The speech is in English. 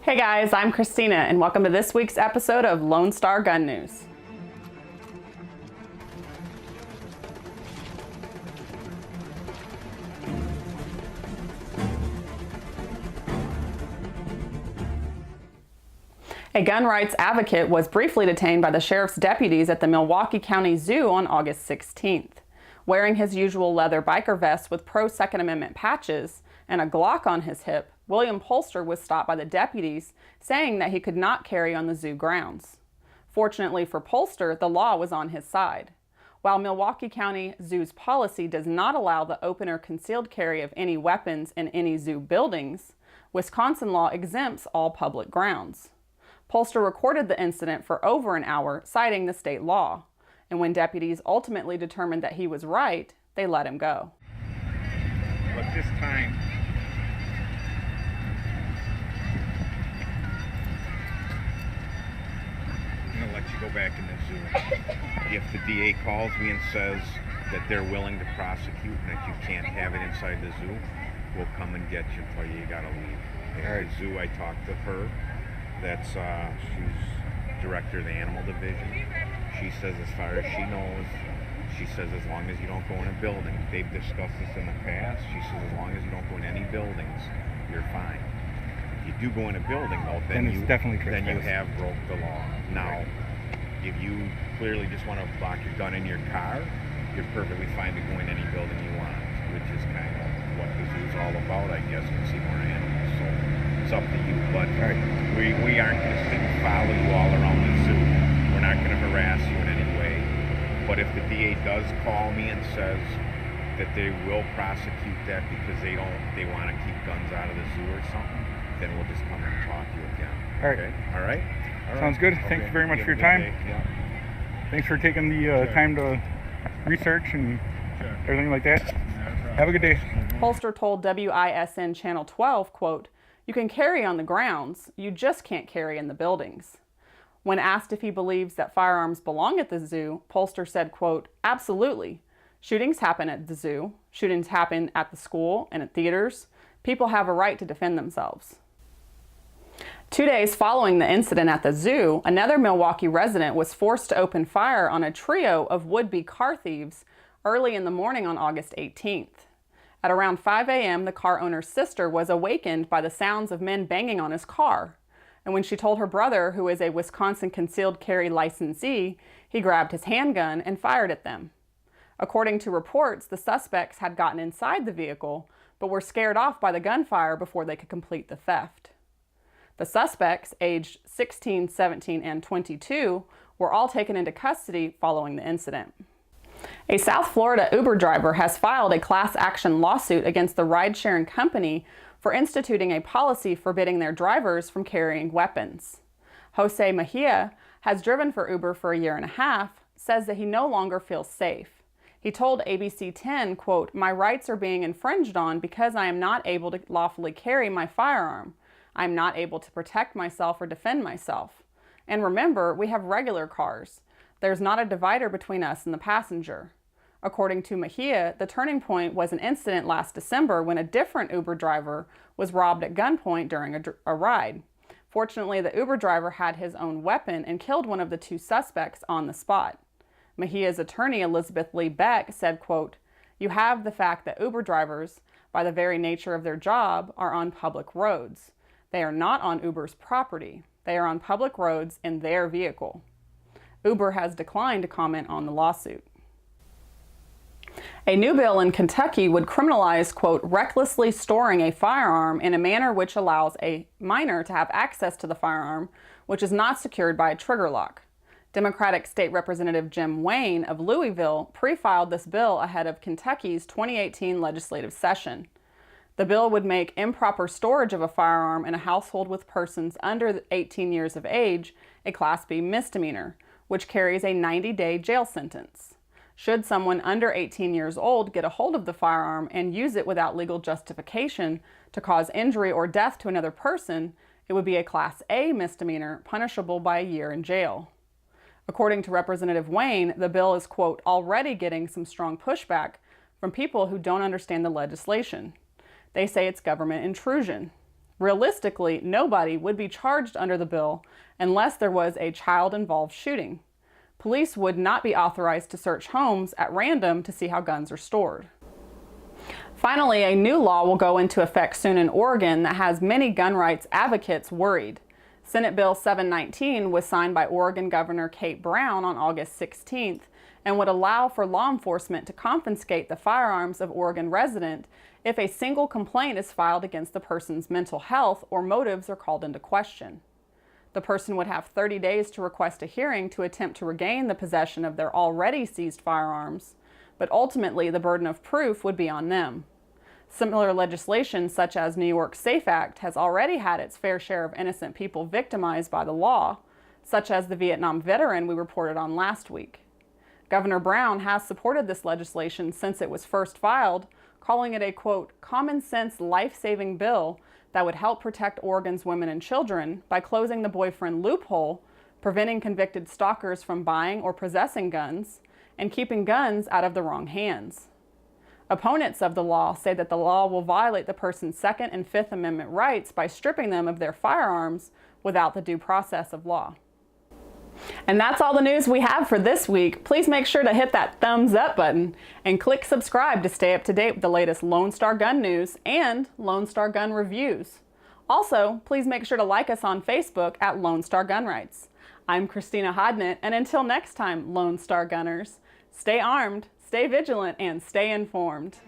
Hey guys, I'm Christina and welcome to this week's episode of Lone Star Gun News. A gun rights advocate was briefly detained by the sheriff's deputies at the Milwaukee County Zoo on August 16th. Wearing his usual leather biker vest with pro-Second Amendment patches and a Glock on his hip, William Polster was stopped by the deputies, saying that he could not carry on the zoo grounds. Fortunately for Polster, the law was on his side. While Milwaukee County Zoo's policy does not allow the open or concealed carry of any weapons in any zoo buildings, Wisconsin law exempts all public grounds. Polster recorded the incident for over an hour, citing the state law, and when deputies ultimately determined that he was right, they let him go. But this time, I'm going to let you go back in the zoo. If the DA calls me and says that they're willing to prosecute and that you can't have it inside the zoo, we'll come and get you and tell you got to leave. At the zoo, I talked to her. She's director of the animal division. She says as far as she knows, she says as long as you don't go in a building, they've discussed this in the past, she says as long as you don't go in any buildings, you're fine. If you do go in a building though, then you have broke the law. Now, if you clearly just want to lock your gun in your car, you're perfectly fine to go in any building you want, which is kind of what the zoo's all about, I guess, and see more animals. So it's up to you, but we aren't going to sit and follow you all around the zoo. We're not going to harass you in any way. But if the DA does call me and says that they will prosecute that because they want to keep guns out of the zoo or something, then we'll just come and talk to you again. All right. Okay? All right? Sounds good. Okay. Thank you very much for your time. Yeah. Thanks for taking the time to research and everything like that. Have a good day. Polster told WISN Channel 12, quote, "You can carry on the grounds, you just can't carry in the buildings." When asked if he believes that firearms belong at the zoo, Polster said, quote, "Absolutely. Shootings happen at the zoo. Shootings happen at the school and at theaters. People have a right to defend themselves." 2 days following the incident at the zoo, another Milwaukee resident was forced to open fire on a trio of would-be car thieves early in the morning on August 18th. At around 5 a.m., the car owner's sister was awakened by the sounds of men banging on his car. And when she told her brother, who is a Wisconsin concealed carry licensee, he grabbed his handgun and fired at them. According to reports, the suspects had gotten inside the vehicle, but were scared off by the gunfire before they could complete the theft. The suspects, aged 16, 17, and 22, were all taken into custody following the incident. A South Florida Uber driver has filed a class action lawsuit against the ride-sharing company for instituting a policy forbidding their drivers from carrying weapons. Jose Mejia has driven for Uber for a year and a half, says that he no longer feels safe. He told ABC 10, quote, "My rights are being infringed on because I am not able to lawfully carry my firearm. I am not able to protect myself or defend myself. And remember, we have regular cars. There's not a divider between us and the passenger." According to Mejia, the turning point was an incident last December when a different Uber driver was robbed at gunpoint during a ride. Fortunately, the Uber driver had his own weapon and killed one of the two suspects on the spot. Mejia's attorney, Elizabeth Lee Beck, said, quote, "You have the fact that Uber drivers, by the very nature of their job, are on public roads. They are not on Uber's property. They are on public roads in their vehicle." Uber has declined to comment on the lawsuit. A new bill in Kentucky would criminalize, quote, "recklessly storing a firearm in a manner which allows a minor to have access to the firearm, which is not secured by a trigger lock." Democratic State Representative Jim Wayne of Louisville pre-filed this bill ahead of Kentucky's 2018 legislative session. The bill would make improper storage of a firearm in a household with persons under 18 years of age a Class B misdemeanor, which carries a 90-day jail sentence. Should someone under 18 years old get a hold of the firearm and use it without legal justification to cause injury or death to another person, it would be a Class A misdemeanor punishable by a year in jail. According to Representative Wayne, the bill is, quote, "already getting some strong pushback from people who don't understand the legislation. They say it's government intrusion. Realistically, nobody would be charged under the bill unless there was a child-involved shooting. Police would not be authorized to search homes at random to see how guns are stored. Finally, a new law will go into effect soon in Oregon that has many gun rights advocates worried. Senate Bill 719 was signed by Oregon Governor Kate Brown on August 16th and would allow for law enforcement to confiscate the firearms of Oregon resident if a single complaint is filed against the person's mental health or motives are called into question. The person would have 30 days to request a hearing to attempt to regain the possession of their already seized firearms, but ultimately the burden of proof would be on them. Similar legislation, such as New York's SAFE Act, has already had its fair share of innocent people victimized by the law, such as the Vietnam veteran we reported on last week. Governor Brown has supported this legislation since it was first filed, calling it a, quote, common sense life-saving bill that would help protect Oregon's women and children by closing the boyfriend loophole, preventing convicted stalkers from buying or possessing guns, and keeping guns out of the wrong hands. Opponents of the law say that the law will violate the person's Second and Fifth Amendment rights by stripping them of their firearms without the due process of law. And that's all the news we have for this week. Please make sure to hit that thumbs up button and click subscribe to stay up to date with the latest Lone Star Gun news and Lone Star Gun reviews. Also, please make sure to like us on Facebook at Lone Star Gun Rights. I'm Christina Hodnett, and until next time, Lone Star Gunners, stay armed, stay vigilant, and stay informed.